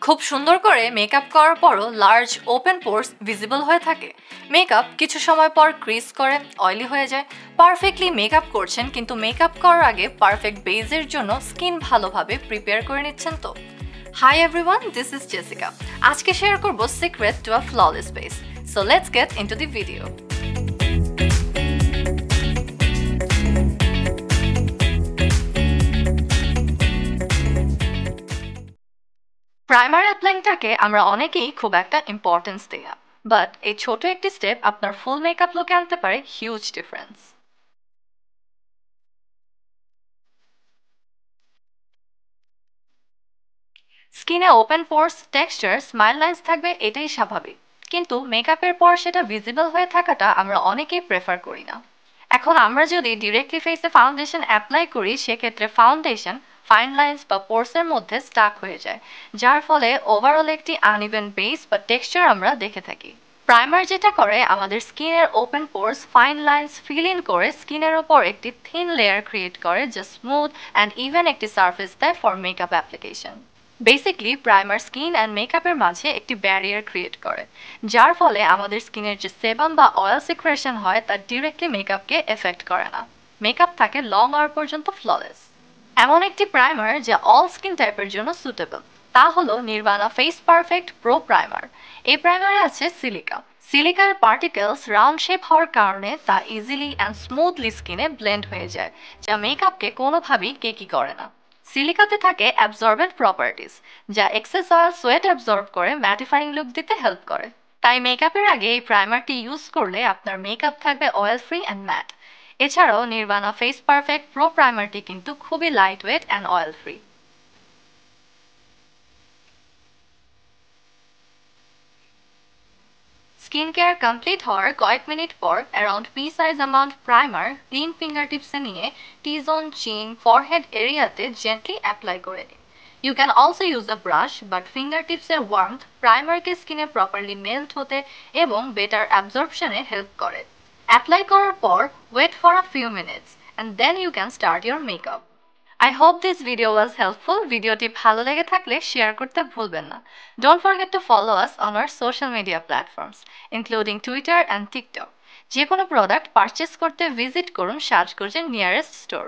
খুব সুন্দর করে মেকআপ করার পরও লার্জ ওপেন পোর্স ভিজিবল হয়ে থাকে। মেকআপ কিছু সময় পর ক্রিজ করে, অয়েলি হয়ে যায়। পারফেক্টলি মেকআপ করছেন, কিন্তু মেকআপ করার আগে পারফেক্ট বেজের জন্য স্কিন ভালোভাবে প্রিপেয়ার করে নিচ্ছেন তো? Hi everyone, this is Jessica. আজকে শেয়ার করব secret to a flawless base. So let's get into the video. Primer অ্যাপ্লাইংটাকে আমরা অনেকেই খুব একটা ইম্পর্টেন্স দিই না, বাট এই ছোট একটি স্টেপ আপনার ফুল মেকআপ লুকে আনতে পারে হিউজ ডিফারেন্স। স্কিনে ওপেন পোরস, টেক্সচার, স্মাইল লাইন্স থাকবে, এটাই স্বাভাবিক। কিন্তু মেকআপের পর সেটা ভিজিবল হয়ে থাকাটা আমরা অনেকেই প্রেফার করি না। এখন আমরা যদি ডিরেক্টলি ফেসে ফাউন্ডেশন অ্যাপ্লাই করি, সেক্ষেত্রে ফাউন্ডেশন ফাইন লাইন্স বা পোরসের মধ্যে স্টাক হয়ে যায়, যার ফলে ওভারঅল একটি আনইভেন বেস বা টেক্সচার আমরা দেখে থাকি। প্রাইমার যেটা করে, আমাদের স্কিনের open pores, fine lines fill in করে স্কিনের ওপর একটি থিন লেয়ার ক্রিয়েট করে, যা স্মুথ অ্যান্ড ইভেন একটি সারফেস দেয় for makeup application. Basically primer skin and মেকআপের মাঝে একটি ব্যারিয়ার ক্রিয়েট করে, যার ফলে আমাদের স্কিনের যে সেবাম বা অয়েল সিক্রেশন হয়, তা ডিরেক্টলি মেকআপকে এফেক্ট করে না। মেকআপ থাকে লং আওয়ার পর্যন্ত ফ্ললেস। এমন একটি প্রাইমার যা অল স্কিন টাইপের জন্য সুটেবল, তা হলো Nirbana face perfect pro primer. এই প্রাইমারে আছে সিলিকা। সিলিকার পার্টিকেলস রাউন্ড শেপ হওয়ার কারণে তা ইজিলি অ্যান্ড স্মুথলি স্কিনে ব্লেন্ড হয়ে যায়, যা মেকআপকে কোনোভাবেই কেকি করে না। সিলিকাতে থাকে অ্যাবজর্বেন্ট প্রপার্টিস, যা এক্সেস অয়েল সোয়েট অ্যাবজর্ব করে ম্যাটিফাইং লুক দিতে হেল্প করে। তাই মেকআপের আগে এই প্রাইমারটি ইউজ করলে আপনার মেকআপ থাকবে অয়েল ফ্রি অ্যান্ড ম্যাট। এছাড়াও নির্বাণা ফেস পারফেক্ট প্রো প্রাইমারটি কিন্তু খুবই light weight and oil free. Skin care complete হওয়ার কয়েক মিনিট পর around pea size amount primer clean finger টিপসে নিয়ে টি জোন, চিন, ফরহেড এরিয়াতে জেন্টলি অ্যাপ্লাই করে দিন। You can also use a brush, but finger টিপসের ওয়ার্মথ প্রাইমারকে স্কিনে প্রপারলি মেল্ট হতে এবং বেটার অ্যাবজর্পশনে হেল্প করে। অ্যাপ্লাই করার পর wait for a few minutes and then you can start your makeup. I hope this video was helpful. ভিডিওটি ভালো লেগে থাকলে শেয়ার করতে ভুলবেন না। Don't forget to follow us on our social media platforms, including Twitter and TikTok. যে কোনো product purchase করতে ভিজিট করুন সাজগোজের নিয়ারেস্ট স্টোর।